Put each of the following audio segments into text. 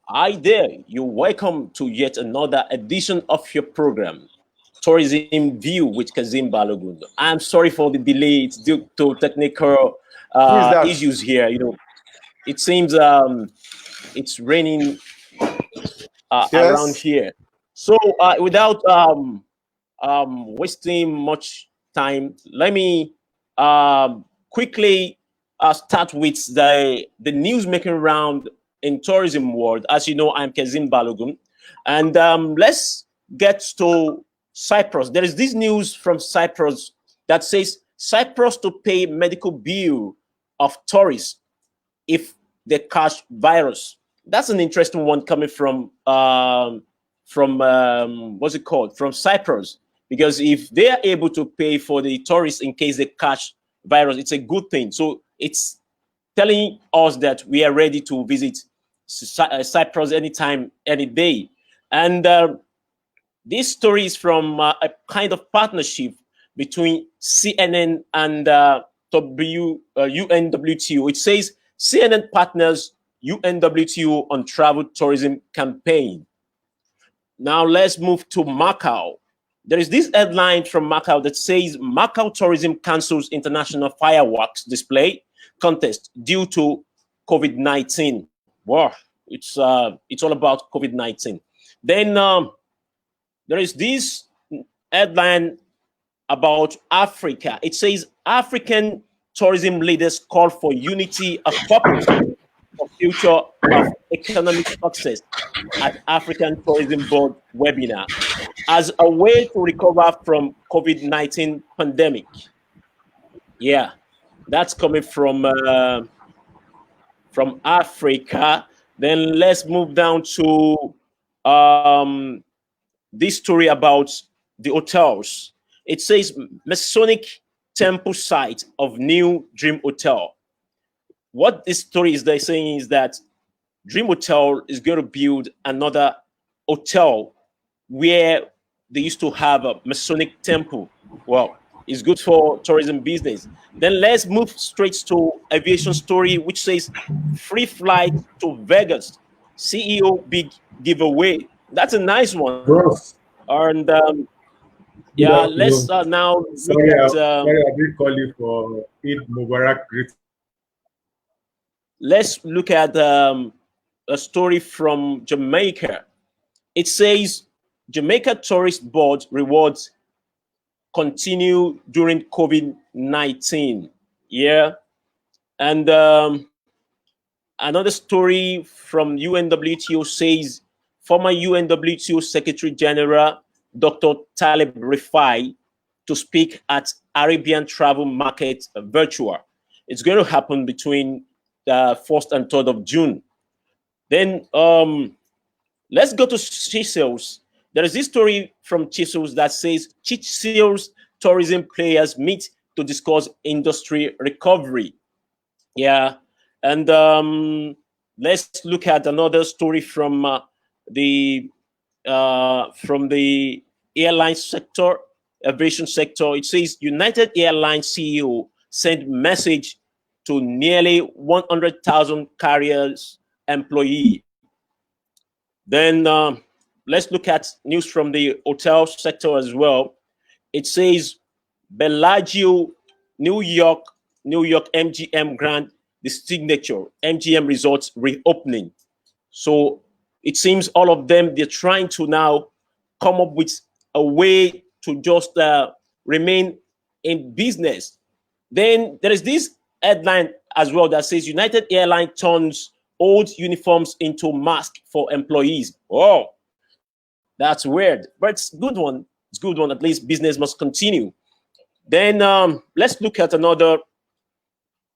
Hi there, you're welcome to yet another edition of your program, Tourism View with Kazeem Balogun. I'm sorry for the delay, it's due to technical Who is that? issues here. It seems it's raining around Yes. here. So, without wasting much time, let me quickly start with the news making round in tourism world. As you know, I'm Kazeem Balogun, and let's get to Cyprus. There is this news from Cyprus that says Cyprus to pay medical bill of tourists if they catch virus. That's an interesting one coming from what's it called, from Cyprus, because if they are able to pay for the tourists in case they catch virus, it's a good thing. So it's telling us that we are ready to visit Cyprus anytime, any day. And this story is from a kind of partnership between CNN and UNWTO. It says CNN partners UNWTO on travel tourism campaign. Now let's move to Macau. There is this headline from Macau that says Macau tourism cancels international fireworks display contest due to COVID-19. Wow, it's all about COVID-19. Then there is this headline about Africa. It says African tourism leaders call for unity of purpose for future of economic success at African Tourism Board webinar as a way to recover from COVID-19 pandemic. Yeah, that's coming from Africa. Then let's move down to um, this story about the hotels. It says Masonic temple site of new Dream Hotel. What this story is they saying is that Dream Hotel is going to build another hotel where they used to have a Masonic temple. Well, it's good for tourism business. Then let's move straight to aviation story, which says free flight to Vegas. CEO big giveaway. That's a nice one. Bros, And good yeah, let's afternoon. now look Sorry, at sorry, I did call you for Eid Mubarak greeting. a story from Jamaica. It says Jamaica Tourist Board rewards continue during COVID-19. Yeah. And another story from UNWTO says former UNWTO Secretary General Dr. Talib Rifai to speak at Arabian Travel Market virtual. It's going to happen between the 1st and 3rd of June. Then let's go to Seychelles. There is this story from Seychelles that says Seychelles tourism players meet to discuss industry recovery. Yeah, and let's look at another story the from the airline sector, aviation sector. It says United Airlines CEO sent message to nearly 100,000 carriers employee. Then let's look at news from the hotel sector as well. It says Bellagio, New York MGM Grand, the signature MGM Resorts reopening. So it seems all of them, they're trying to now come up with a way to just remain in business. Then there is this headline as well that says United Airlines turns old uniforms into masks for employees. Oh, that's weird, but it's a good one. It's a good one. At least business must continue. Then let's look at another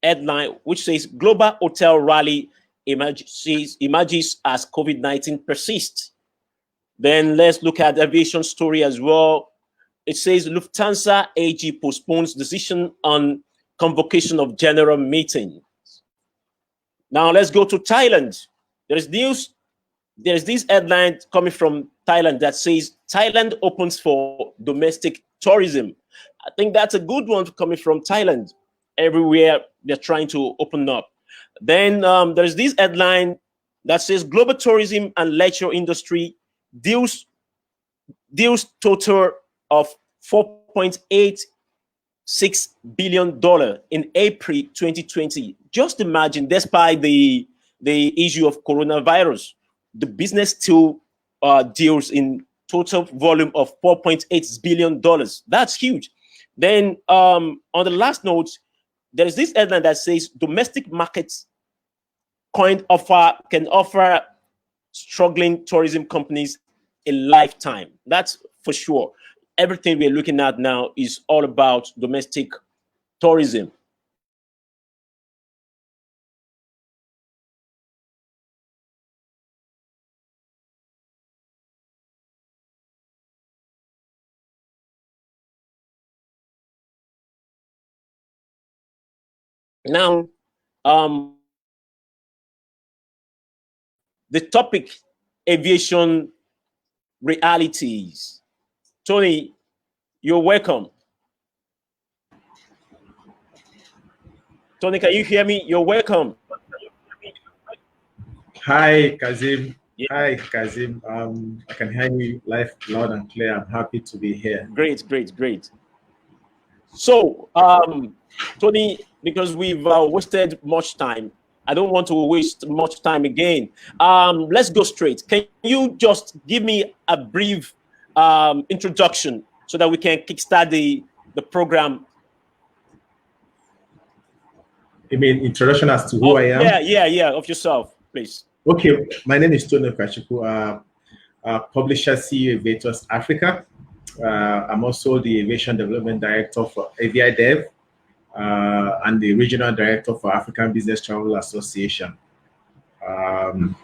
headline which says global hotel rally emerges as COVID-19 persists. Then let's look at aviation story as well. It says Lufthansa AG postpones decision on convocation of general meeting. Now let's go to Thailand. There is news. There is this headline coming from Thailand that says Thailand opens for domestic tourism. I think that's a good one coming from Thailand. Everywhere they're trying to open up. Then there's this headline that says global tourism and leisure industry deals total of $4.86 billion in April 2020. Just imagine, despite the issue of coronavirus, the business still deals in total volume of $4.8 billion. That's huge. Then on the last note, there is this headline that says domestic markets can offer struggling tourism companies a lifetime. That's for sure. Everything we're looking at now is all about domestic tourism. Now, the topic, aviation realities. Toni, you're welcome. Toni, can you hear me? You're welcome. Hi, Kazeem. Yeah. Hi, Kazeem. I can hear you live, loud and clear. I'm happy to be here. Great, great, great. So, Toni, because we've wasted much time, I don't want to waste much time again. Let's go straight. Can you just give me a brief introduction so that we can kickstart the program? You mean introduction as to who I am? Yeah, of yourself, please. Okay, my name is Toni Ukachukwu, publisher, CEO, Aviators Africa. I'm also the Aviation Development Director for AVIADEV and the Regional Director for African Business Travel Association. I'm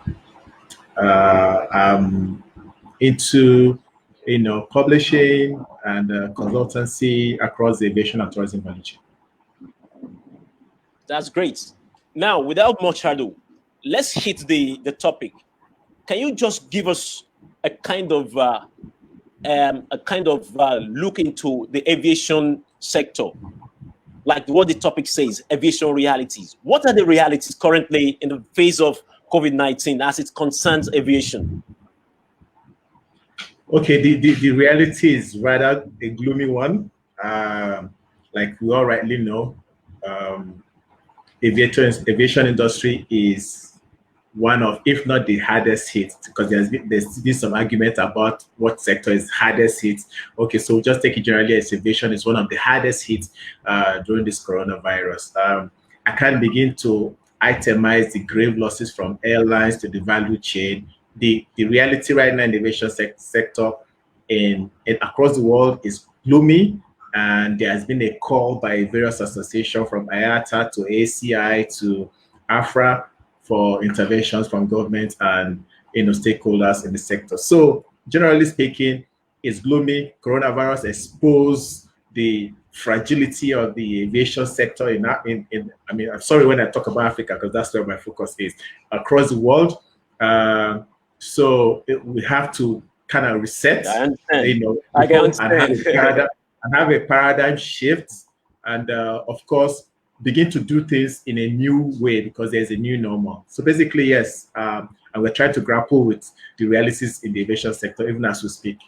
into publishing and consultancy across the aviation and tourism value chain. That's great. Now, without much ado, let's hit the topic. Can you just give us a kind of look into the aviation sector, like what the topic says, aviation realities? What are the realities currently in the phase of COVID-19 as it concerns aviation? Okay, the reality is rather a gloomy one. Like we all rightly know, aviation industry is one of, if not the hardest hit, because there's been some argument about what sector is hardest hit. Okay, so just take it generally as aviation is one of the hardest hit during this coronavirus. I can't begin to itemize the grave losses from airlines to the value chain. The reality right now in the aviation sector in across the world is gloomy. And there has been a call by various associations from IATA to ACI to AFRA for interventions from government and stakeholders in the sector. So generally speaking, it's gloomy. Coronavirus exposed the fragility of the aviation sector I mean, I'm sorry when I talk about Africa because that's where my focus is, across the world. So we have to kind of reset, and have a paradigm shift, and of course begin to do things in a new way because there's a new normal. So basically, yes, and we're trying to grapple with the realities in the aviation sector even as we speak.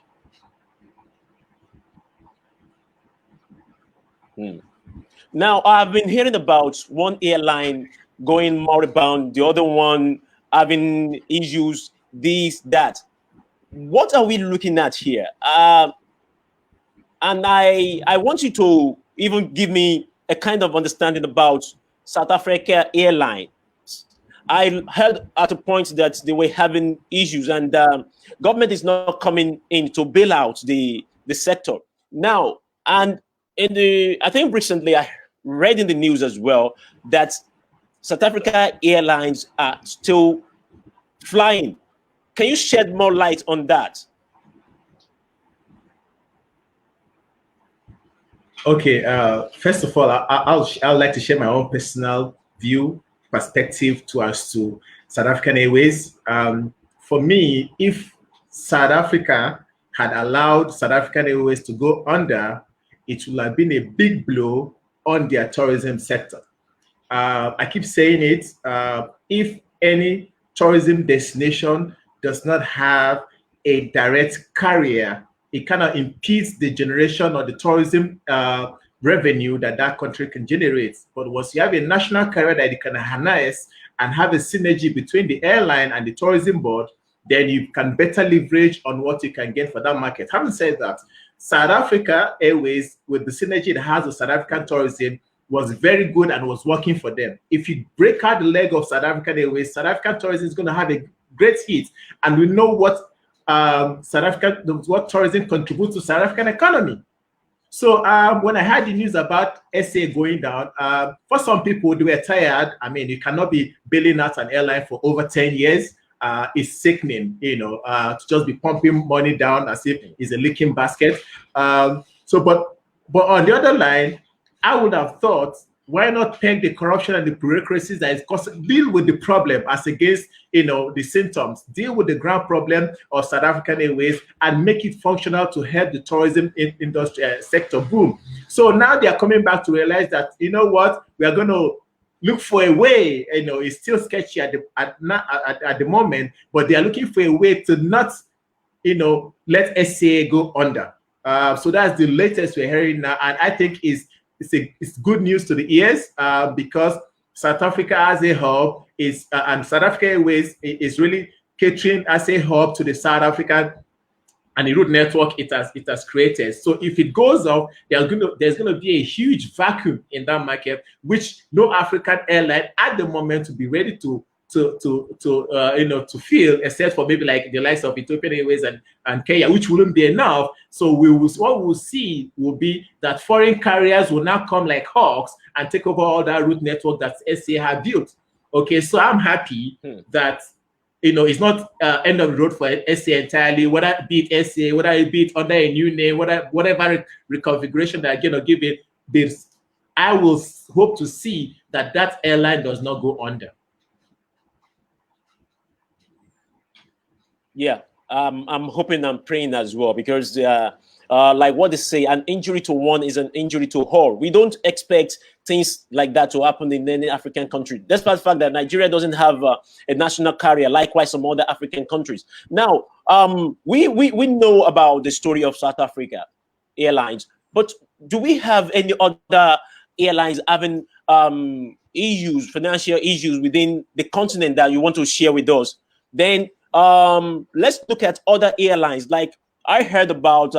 Now, I've been hearing about one airline going moribund, the other one having issues, this, that. What are we looking at here? And I want you to even give me a kind of understanding about South Africa Airlines. I heard at a point that they were having issues and government is not coming in to bail out the sector. Now, and I think recently I read in the news as well that South Africa Airlines are still flying. Can you shed more light on that? Okay, first of all, I'd like to share my own personal perspective towards to South African Airways. For me, if South Africa had allowed South African Airways to go under, it would have been a big blow on their tourism sector. I keep saying it, if any tourism destination does not have a direct carrier, it kind of impedes the generation of the tourism revenue that that country can generate. But once you have a national carrier that you can harness and have a synergy between the airline and the tourism board, then you can better leverage on what you can get for that market. Having said that, South Africa Airways, with the synergy it has with South African tourism, was very good and was working for them. If you break out the leg of South African Airways, South African tourism is going to have a great hit, and we know what what tourism contributes to South African economy. So when I heard the news about SA going down, for some people they were tired. I mean, you cannot be bailing out an airline for over 10 years. It's sickening, you know, to just be pumping money down as if it's a leaking basket. But on the other line, I would have thought, why not peg the corruption and the bureaucracies that is causing, deal with the problem as against, you know, the symptoms, deal with the ground problem of South African Airways and make it functional to help the tourism industry sector boom. So now they are coming back to realize that, you know what, we are going to look for a way. You know, it's still sketchy at the moment, but they are looking for a way to not, you know, let SA go under. So that's the latest we're hearing now, and I think it's good news to the ears because South Africa as a hub is and South Africa Airways is really catering as a hub to the South African and the route network it has created. So if it goes off, there's going to be a huge vacuum in that market, which no African airline at the moment will be ready to fill, except for maybe like the likes of Ethiopian Airways and Kenya, which wouldn't be enough. So what we'll see will be that foreign carriers will now come like hawks and take over all that route network that SA have built. Okay, so I'm happy that, you know, it's not end of the road for SA entirely, whether it be it SA, whether it be it under a new name, whatever reconfiguration that are going to give it, I will hope to see that airline does not go under. Yeah, I'm hoping and praying as well, because like what they say, an injury to one is an injury to all. We don't expect things like that to happen in any African country, despite the fact that Nigeria doesn't have a national carrier, likewise some other African countries. Now, we know about the story of South Africa Airlines, but do we have any other airlines having issues, financial issues within the continent that you want to share with us? Then let's look at other airlines. Like I heard about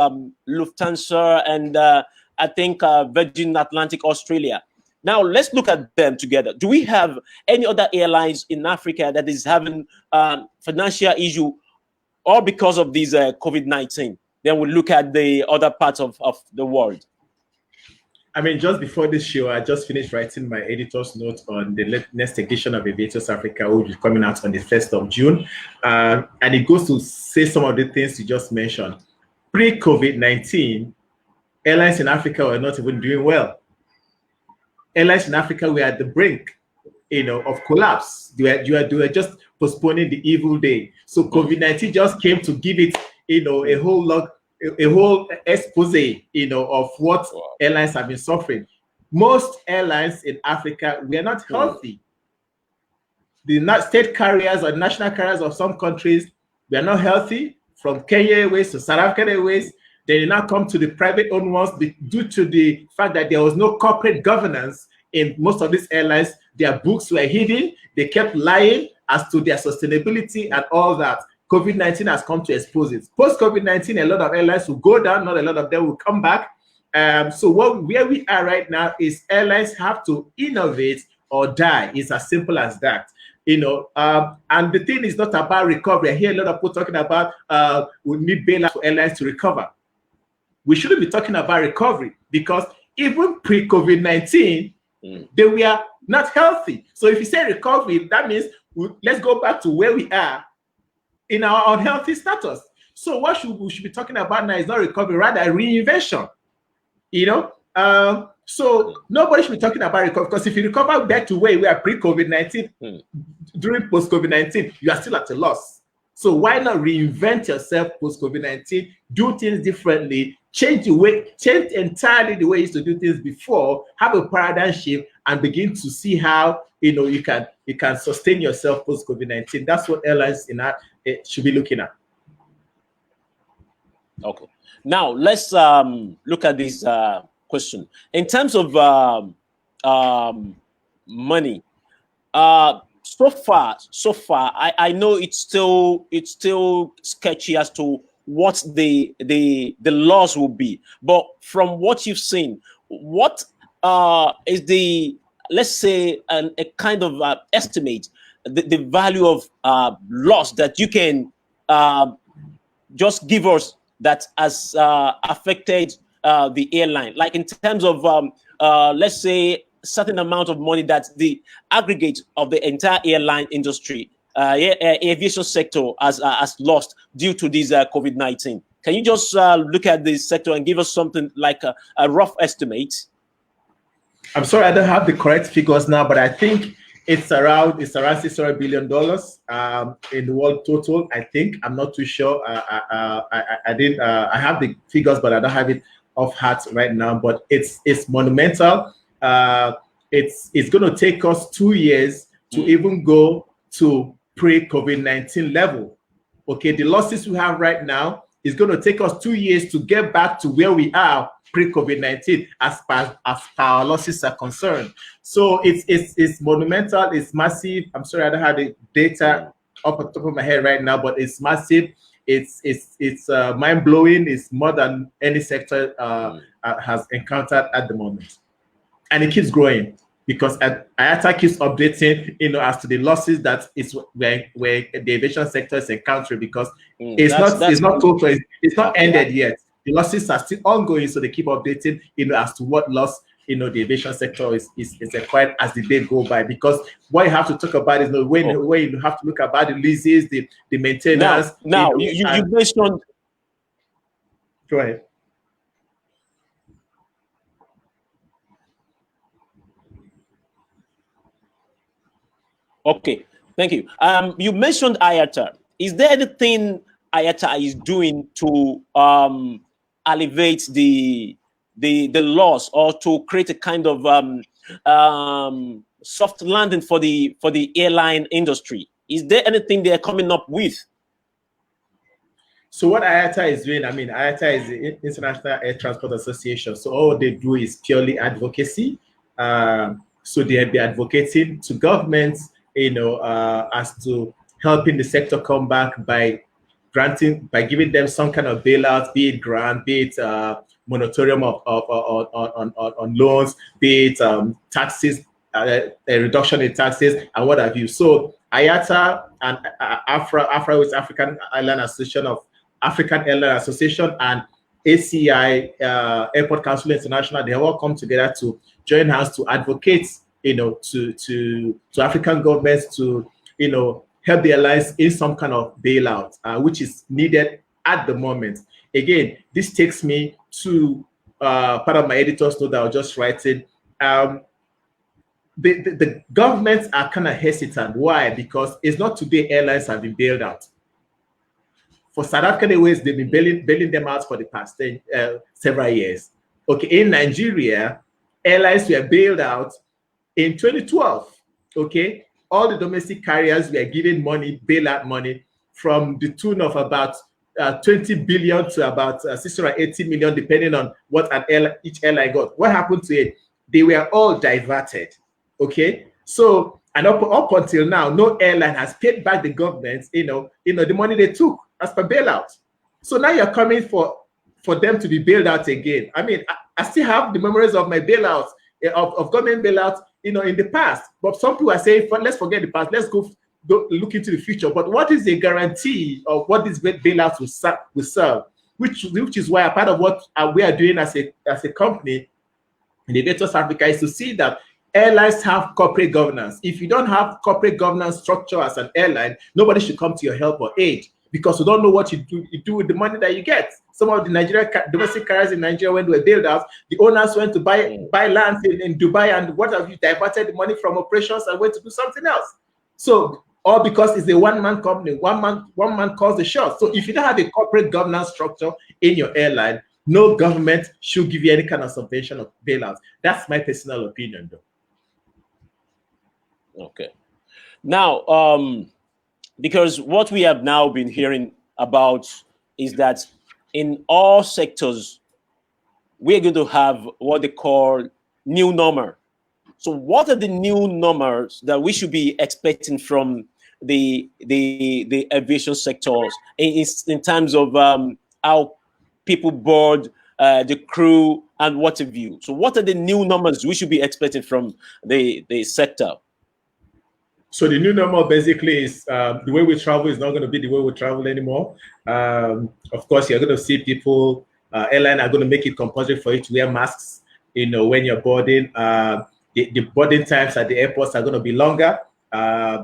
Lufthansa and I think Virgin Atlantic Australia. Now let's look at them together. Do we have any other airlines in Africa that is having financial issue, or because of these COVID-19? Then we'll look at the other parts of the world. I mean, just before this show, I just finished writing my editor's note on the next edition of AVIATION Africa, which will be coming out on the 1st of June. And it goes to say some of the things you just mentioned. Pre-COVID-19, airlines in Africa were not even doing well. Airlines in Africa were at the brink, you know, of collapse. They were just postponing the evil day. So COVID-19 just came to give it, you know, a whole expose, you know, of what airlines have been suffering. Most airlines in Africa, we are not healthy. The state carriers or national carriers of some countries, we are not healthy. From Kenya Airways to South African Airways, they did not come to the private-owned ones due to the fact that there was no corporate governance in most of these airlines. Their books were hidden. They kept lying as to their sustainability and all that. COVID-19 has come to expose it. Post-COVID-19, a lot of airlines will go down, not a lot of them will come back. So where we are right now is airlines have to innovate or die. It's as simple as that. You know, and the thing is not about recovery. I hear a lot of people talking about we need bailout for airlines to recover. We shouldn't be talking about recovery, because even pre-COVID-19, they were not healthy. So if you say recovery, that means let's go back to where we are in our unhealthy status. So what we should be talking about now is not recovery, rather reinvention. You know, so nobody should be talking about recovery, because if you recover back to where we are pre-COVID-19, during post-COVID-19, you are still at a loss. So why not reinvent yourself post-COVID-19, do things differently, change entirely the way you used to do things before, have a paradigm shift, and begin to see how you can sustain yourself post COVID-19. That's what airlines should be looking at. Okay. Now let's look at this question in terms of money. So far, I know it's still sketchy as to what the loss will be. But from what you've seen, what is the, let's say, a kind of estimate the value of loss that you can just give us that has affected the airline, like in terms of let's say certain amount of money that the aggregate of the entire airline industry, aviation sector has lost due to this COVID-19. Can you just look at this sector and give us something like a rough estimate? I'm sorry, I don't have the correct figures now, but I think it's around $600 billion in the world total. I think, I'm not too sure. I have the figures, but I don't have it off heart right now. But it's monumental. It's going to take us 2 years to even go to pre-COVID-19 level. Okay, the losses we have right now is going to take us 2 years to get back to where we are pre-COVID-19 as our losses are concerned. So it's monumental, it's massive. I'm sorry, I don't have the data off the top of my head right now, but it's massive. It's mind-blowing. It's more than any sector has encountered at the moment. And it keeps growing because IATA keeps updating, as to the losses that is where the aviation sector is encountering, because it's not total, it's not ended yet. The losses are still ongoing, so they keep updating, as to what loss, the aviation sector is acquired as the day go by. Because what you have to talk about is when you have to look about the leases, the maintenance. Now you mentioned. Go ahead. Okay, thank you. You mentioned IATA. Is there anything IATA is doing to alleviate the loss, or to create a kind of soft landing for the airline industry? Is there anything they are coming up with? So what IATA is doing, IATA is the International Air Transport Association. So all they do is purely advocacy. So they'll be advocating to governments, as to helping the sector come back by giving them some kind of bailout, be it grant, be it moratorium on loans, be it taxes, a reduction in taxes, and what have you. So IATA and Airways, African Airline Association, and ACI, Airport Council International, they have all come together to join hands to advocate, to African governments to, help the airlines in some kind of bailout, which is needed at the moment. Again, this takes me to part of my editor's note that I was just writing. The governments are kind of hesitant. Why? Because it's not today airlines have been bailed out. For South African Airways, they've been bailing them out for the past several years. Okay, in Nigeria, airlines were bailed out in 2012. Okay, all the domestic carriers were given money, bailout money, from the tune of about 20 billion to about 680 million, depending on what each airline got. What happened to it? They were all diverted. Okay, so and up until now, no airline has paid back the government, the money they took as per bailout. So now you're coming for them to be bailed out again. I still have the memories of my bailouts, of government bailouts, in the past. But some people are saying, let's forget the past. Let's go look into the future. But what is the guarantee of what these bailouts will serve? Which is why a part of what we are doing as a company in Aviators Africa is to see that airlines have corporate governance. If you don't have corporate governance structure as an airline, nobody should come to your help or aid, because you don't know what you do with the money that you get. Some of the domestic carriers in Nigeria, when they were bailed out, the owners went to buy land in Dubai, and what have you, diverted the money from operations and went to do something else. So, all because it's a one-man company, one man calls the shots. So if you don't have a corporate governance structure in your airline, no government should give you any kind of subvention or bailout. That's my personal opinion, though. Okay. Now, because what we have now been hearing about is that in all sectors, we're going to have what they call new normal. So what are the new normals that we should be expecting from the aviation sectors in terms of how people board, the crew, and what have you? So what are the new normals we should be expecting from the sector? So the new normal basically is the way we travel is not going to be the way we travel anymore. Of course, you're going to see people, airline are going to make it compulsory for you to wear masks, when you're boarding. The boarding times at the airports are going to be longer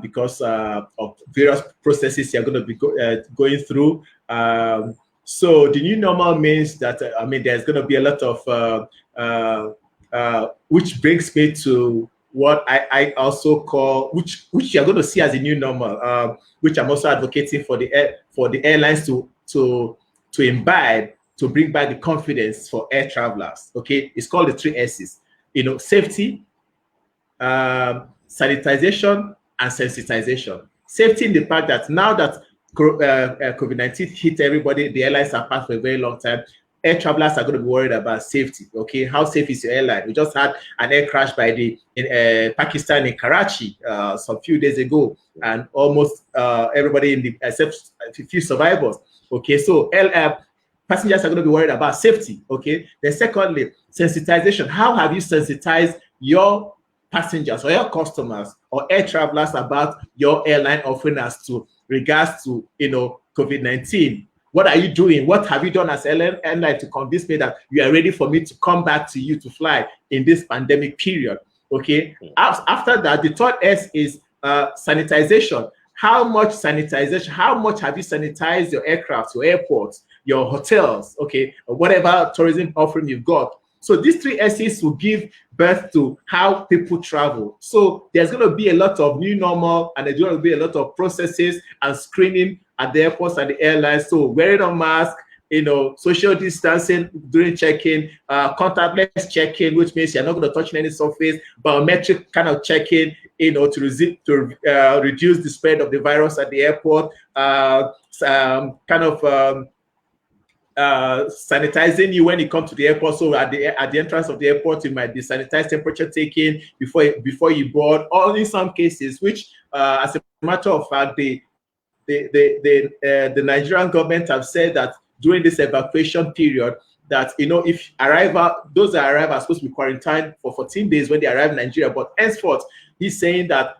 because of various processes you're going to be going through. So the new normal means that, there's going to be a lot of, which brings me to what I also call, which you're going to see as a new normal, which I'm also advocating for the airlines to imbibe, to bring back the confidence for air travelers. Okay, it's called the 3 S's. Safety, sanitization, and sensitization. Safety in the fact that now that COVID-19 hit everybody, the airlines are passed for a very long time. Air travelers are going to be worried about safety. Okay, how safe is your airline? We just had an air crash in Pakistan, in Karachi, some few days ago, and almost everybody except a few survivors. Okay, so passengers are going to be worried about safety. Okay, then secondly, sensitization. How have you sensitized your passengers or your customers or air travelers about your airline offering as to regards to COVID-19? What are you doing? What have you done as airline to convince me that you are ready for me to come back to you to fly in this pandemic period? Okay. After that, the 3rd S is sanitization. How much sanitization? How much have you sanitized your aircraft, your airports, your hotels? Okay, or whatever tourism offering you've got. So these 3 S's will give birth to how people travel. So there's going to be a lot of new normal, and there's going to be a lot of processes and screening at the airports and the airlines. So wearing a mask, social distancing during check-in, contactless check-in, which means you're not going to touch any surface, biometric kind of check-in, to reduce the spread of the virus at the airport, sanitizing you when you come to the airport. So at the entrance of the airport, you might be sanitized, temperature taken before you board. Or in some cases, which as a matter of fact, the Nigerian government have said that during this evacuation period, that if those that arrive are supposed to be quarantined for 14 days when they arrive in Nigeria. But henceforth, he's saying that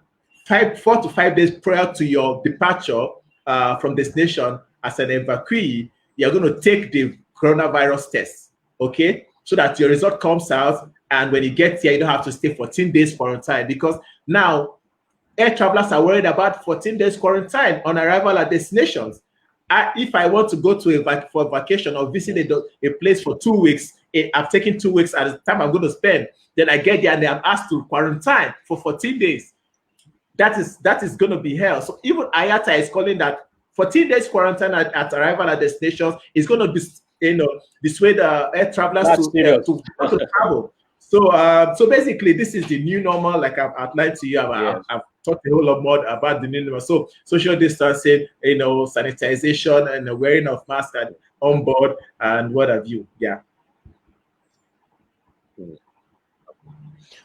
4 to 5 days prior to your departure from destination as an evacuee, you're going to take the coronavirus test, okay? So that your result comes out, and when you get here, you don't have to stay 14 days quarantine, because now air travelers are worried about 14 days quarantine on arrival at destinations. If I want to go to for vacation or visit a place for 2 weeks, I've taken 2 weeks at the time I'm going to spend. Then I get there and I'm asked to quarantine for 14 days. That is going to be hell. So even IATA is calling that 14 days quarantine at arrival at destinations is going to dissuade air travelers to travel. So basically, this is the new normal. Like I've outlined to you, I've talked a whole lot more about the new normal. So social distancing, sanitization, and the wearing of masks on board, and what have you. Yeah.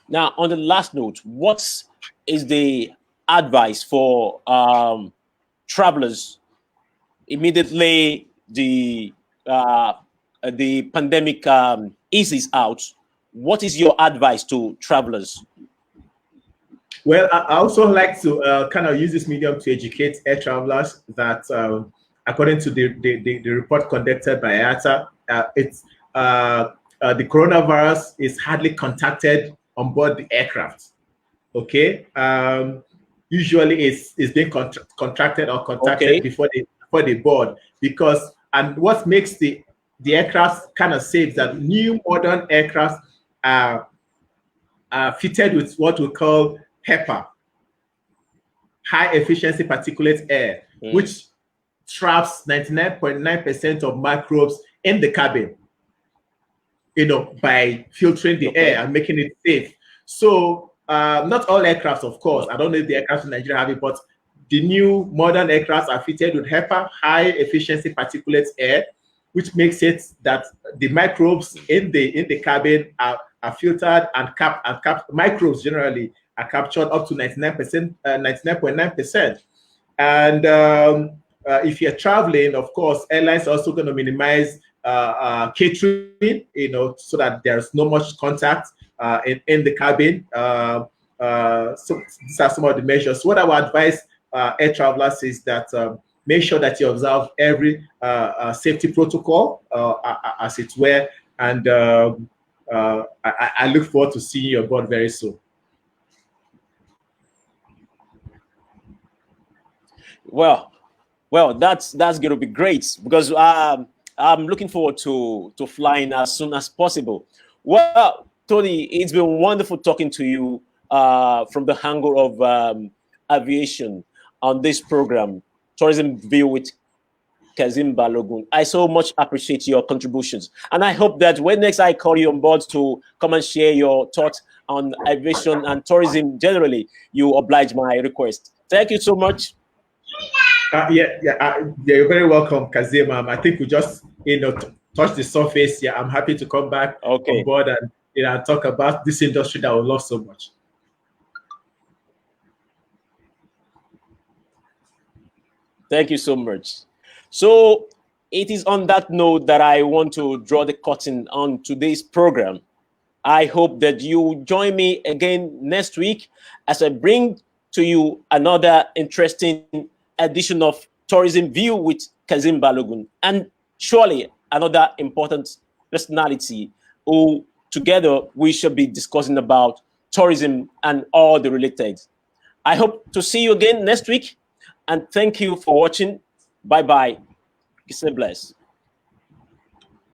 Now, on the last note, what is the advice for travelers immediately the pandemic eases out? What is your advice to travelers? Well, I also like to kind of use this medium to educate air travelers that, according to the report conducted by IATA, the coronavirus is hardly contacted on board the aircraft. Okay, usually it's being contracted or contacted before they board, and what makes the aircraft kind of safe that new modern aircraft are fitted with what we call HEPA, high efficiency particulate air, which traps 99.9% of microbes in the cabin. by filtering the air and making it safe. So not all aircrafts, of course. I don't know if the aircrafts in Nigeria have it, but the new modern aircrafts are fitted with HEPA, high efficiency particulate air, which makes it that the microbes in the cabin are filtered and microbes generally are captured up to 99%, 99.9%. And if you're traveling, of course, airlines are also going to minimize catering, so that there's no much contact in the cabin. So these are some of the measures. What I would advise air travelers is that make sure that you observe every safety protocol, as it were, and I look forward to seeing you aboard very soon. Well, that's going to be great, because I'm looking forward to flying as soon as possible. Well, Tony, it's been wonderful talking to you from the angle of aviation on this program, Tourism View with Kazeem Balogun. I so much appreciate your contributions, and I hope that when next I call you on board to come and share your thoughts on aviation and tourism generally, you oblige my request. Thank you so much. You're very welcome, Kazeem. I think we just touch the surface. I'm happy to come back on board and talk about this industry that we love so much. Thank you so much. So it is on that note that I want to draw the curtain on today's program. I hope that you join me again next week as I bring to you another interesting edition of Tourism View with Kazeem Balogun, and surely another important personality who together we shall be discussing about tourism and all the related. I hope to see you again next week, and thank you for watching. Bye-bye. Stay blessed.